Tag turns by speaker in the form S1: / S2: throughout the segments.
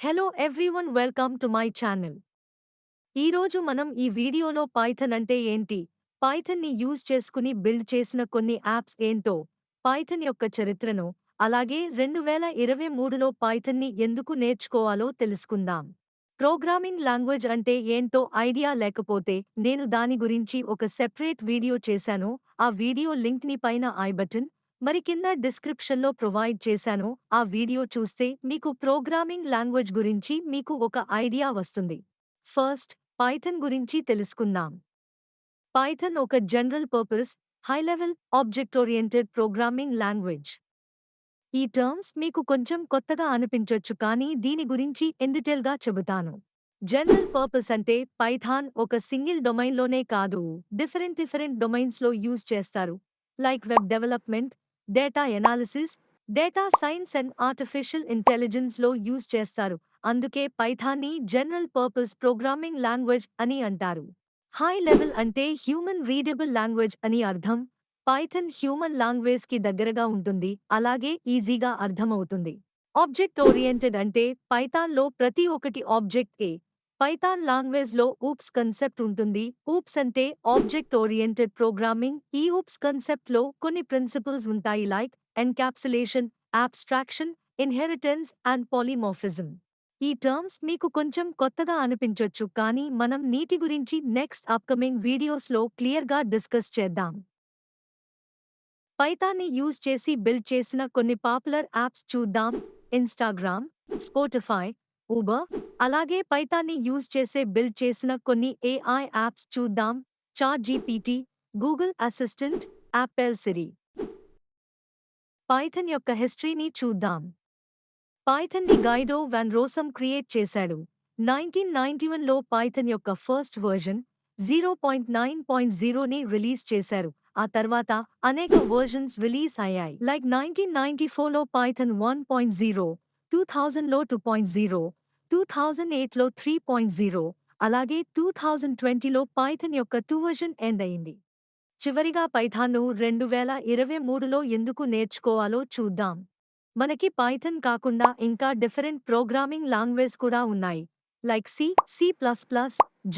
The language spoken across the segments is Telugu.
S1: Hello everyone, welcome to my channel. ఈరోజు మనం ఈ వీడియోలో పైథాన్ అంటే ఏంటి, పైథాన్ని యూజ్ చేసుకుని బిల్డ్ చేసిన కొన్ని యాప్స్ ఏంటో, పైథాన్ యొక్క చరిత్రను, అలాగే 2023లో పైథాన్ని ఎందుకు నేర్చుకోవాలో తెలుసుకుందాం. ప్రోగ్రామింగ్ లాంగ్వేజ్ అంటే ఏంటో ఐడియా లేకపోతే నేను దాని గురించి ఒక సెపరేట్ వీడియో చేశాను. ఆ వీడియో లింక్ని పైన ఐ బటన్ మరి కింద డిస్క్రిప్షన్లో ప్రొవైడ్ చేశాను. ఆ వీడియో చూస్తే మీకు ప్రోగ్రామింగ్ లాంగ్వేజ్ గురించి మీకు ఒక ఐడియా వస్తుంది. ఫస్ట్, పైథాన్ గురించి తెలుసుకుందాం. పైథాన్ ఒక general purpose, high level, object oriented programming language. ఈ టర్మ్స్ మీకు కొంచెం కొత్తగా అనిపించొచ్చు, కానీ దీని గురించి గా చెబుతాను. జనరల్ పర్పస్ అంటే పైథాన్ ఒక సింగిల్ డొమైన్లోనే కాదు, డిఫరెంట్ డొమైన్స్లో యూజ్ చేస్తారు. Like web development, data analysis, data science and artificial ఇంటెలిజెన్స్లో యూజ్ చేస్తారు. అందుకే పైథాన్ని జనరల్ పర్పస్ ప్రోగ్రామింగ్ లాంగ్వేజ్ అని అంటారు. హై లెవెల్ అంటే హ్యూమన్ రీడబుల్ లాంగ్వేజ్ అని అర్థం. పైథాన్ హ్యూమన్ లాంగ్వేజ్ కి దగ్గరగా ఉంటుంది, అలాగే ఈజీగా అర్థమవుతుంది. ఆబ్జెక్ట్ ఓరియెంటెడ్ అంటే పైథాన్లో ప్రతి ఒక్కటి ఆబ్జెక్ట్. పైథాన్ లాంగ్వేజ్లో ఊప్స్ కన్సెప్ట్ ఉంటుంది. ఊప్స్ అంటే ఆబ్జెక్ట్ ఓరియెంటెడ్ ప్రోగ్రామింగ్. ఈ ఊప్స్ కన్సెప్ట్లో కొన్ని ప్రిన్సిపల్స్ ఉంటాయి, like encapsulation, abstraction, inheritance and polymorphism. ఈ టర్మ్స్ మీకు కొంచెం కొత్తగా అనిపించొచ్చు, కానీ మనం నీటి గురించి నెక్స్ట్ అప్కమింగ్ వీడియోస్లో క్లియర్గా డిస్కస్ చేద్దాం. పైథాన్ని యూజ్ చేసి బిల్డ్ చేసిన కొన్ని పాపులర్ యాప్స్ చూద్దాం. Instagram, Spotify, Uber. అలాగే పైథాన్ని యూజ్ చేసే బిల్డ్ చేసిన కొన్ని ఏఐ యాప్స్ చూద్దాం. ChatGPT, Google assistant, Apple Siri. Python యొక్క హిస్టరీని చూద్దాం. పైథాన్ని గైడో వాన్ రోసమ్ క్రియేట్ చేశాడు. 1991లో పైథాన్ యొక్క ఫస్ట్ వర్జన్ 0.9.0ని రిలీజ్ చేశారు. ఆ తర్వాత అనేక వర్జన్స్ రిలీజ్ అయ్యాయి. లైక్ 1994లో పైథాన్ 1.0, 2000లో 2.0, 2008లో 3.0, అలాగే 2020లో పైథాన్ యొక్క 2 వర్జన్ ఎండ్ అయింది. చివరిగా పైథాన్ను 2023లో ఎందుకు నేర్చుకోవాలో చూద్దాం. మనకి పైథాన్ కాకుండా ఇంకా డిఫరెంట్ ప్రోగ్రామింగ్ లాంగ్వేజ్ కూడా ఉన్నాయి, like C, C++,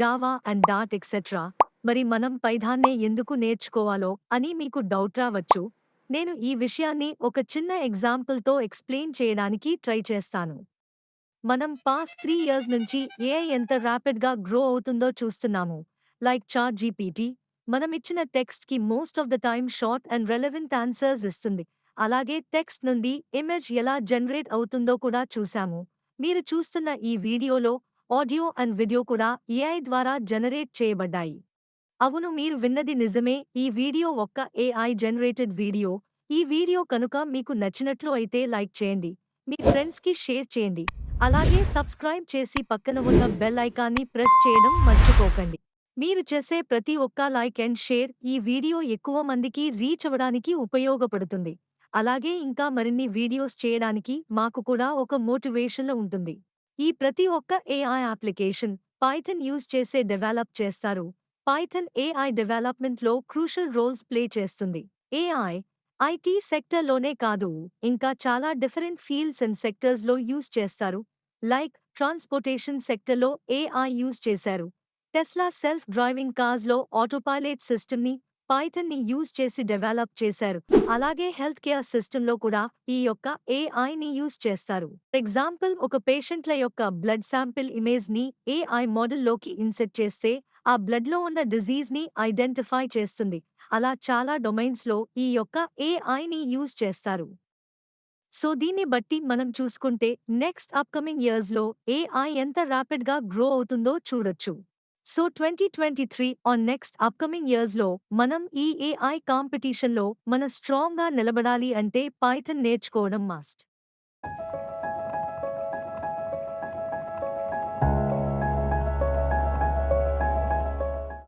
S1: Java and dot etcetera. మరి మనం పైథాన్నే ఎందుకు నేర్చుకోవాలో అని మీకు డౌట్ రావచ్చు. నేను ఈ విషయాన్ని ఒక చిన్న ఎగ్జాంపుల్తో ఎక్స్ప్లెయిన్ చేయడానికి ట్రై చేస్తాను. మనం పాస్ట్ 3 ఇయర్స్ నుంచి ఏఐ ఎంత ర్యాపిడ్గా గ్రో అవుతుందో చూస్తున్నాము. లైక్ చాట్ జీపీటీ మనం ఇచ్చిన టెక్స్ట్కి most of the time short and relevant answers ఇస్తుంది. అలాగే టెక్స్ట్ నుండి ఇమేజ్ ఎలా జనరేట్ అవుతుందో కూడా చూశాము. మీరు చూస్తున్న ఈ వీడియోలో ఆడియో అండ్ వీడియో కూడా ఏఐ ద్వారా జనరేట్ చేయబడ్డాయి. అవును, మీరు విన్నది నిజమే. ఈ వీడియో ఒక్క ఏఐ జనరేటెడ్ వీడియో. ఈ వీడియో కనుక మీకు నచ్చినట్లు అయితే లైక్ చేయండి, మీ ఫ్రెండ్స్కి షేర్ చేయండి, అలాగే సబ్స్క్రైబ్ చేసి పక్కన ఉన్న బెల్ ఐకాన్ని ప్రెస్ చేయడం మర్చిపోకండి. మీరు చేసే ప్రతి ఒక్క లైక్ అండ్ షేర్ ఈ వీడియో ఎక్కువ మందికి రీచ్ అవ్వడానికి ఉపయోగపడుతుంది. అలాగే ఇంకా మరిన్ని వీడియోస్ చేయడానికి మాకు కూడా ఒక మోటివేషన్ ఉంటుంది. ఈ ప్రతి ఒక్క ఏఐ అప్లికేషన్ పైథాన్ యూజ్ చేసే డెవలప్ చేస్తారు. పైథాన్ ఏఐ డెవలప్మెంట్లో క్రూషల్ రోల్స్ ప్లే చేస్తుంది. ఏఐ ఐటీ సెక్టర్లోనే కాదు, ఇంకా చాలా డిఫరెంట్ ఫీల్డ్స్ అండ్ సెక్టర్స్లో యూజ్ చేస్తారు. లైక్ ట్రాన్స్పోర్టేషన్ సెక్టర్లో ఏఐ యూజ్ చేశారు. టెస్లా సెల్ఫ్ డ్రైవింగ్ కార్స్లో ఆటోపైలట్ సిస్టమ్ని పైథాన్ని యూజ్ చేసి డెవలప్ చేశారు. అలాగే హెల్త్ కేర్ సిస్టంలో కూడా ఈ యొక్క ఏఐని యూజ్ చేస్తారు. ఫర్ ఎగ్జాంపుల్, ఒక పేషెంట్ల యొక్క బ్లడ్ శాంపిల్ ఇమేజ్ని ఏఐ మోడల్లోకి ఇన్సెట్ చేస్తే ఆ బ్లడ్లో ఉన్న డిజీజ్ని ఐడెంటిఫై చేస్తుంది. అలా చాలా డొమైన్స్లో ఈ యొక్క ఏఐని యూజ్ చేస్తారు. సో దీన్ని బట్టి మనం చూసుకుంటే నెక్స్ట్ అప్కమింగ్ ఇయర్స్లో ఏఐ ఎంత ర్యాపిడ్గా గ్రో అవుతుందో చూడొచ్చు. సో 2023 ఆన్ నెక్స్ట్ అప్కమింగ్ ఇయర్స్లో మనం ఈ ఏఐ కాంపిటీషన్లో స్ట్రాంగ్గా నిలబడాలి అంటే పైథాన్ నేర్చుకోవడం మస్ట్.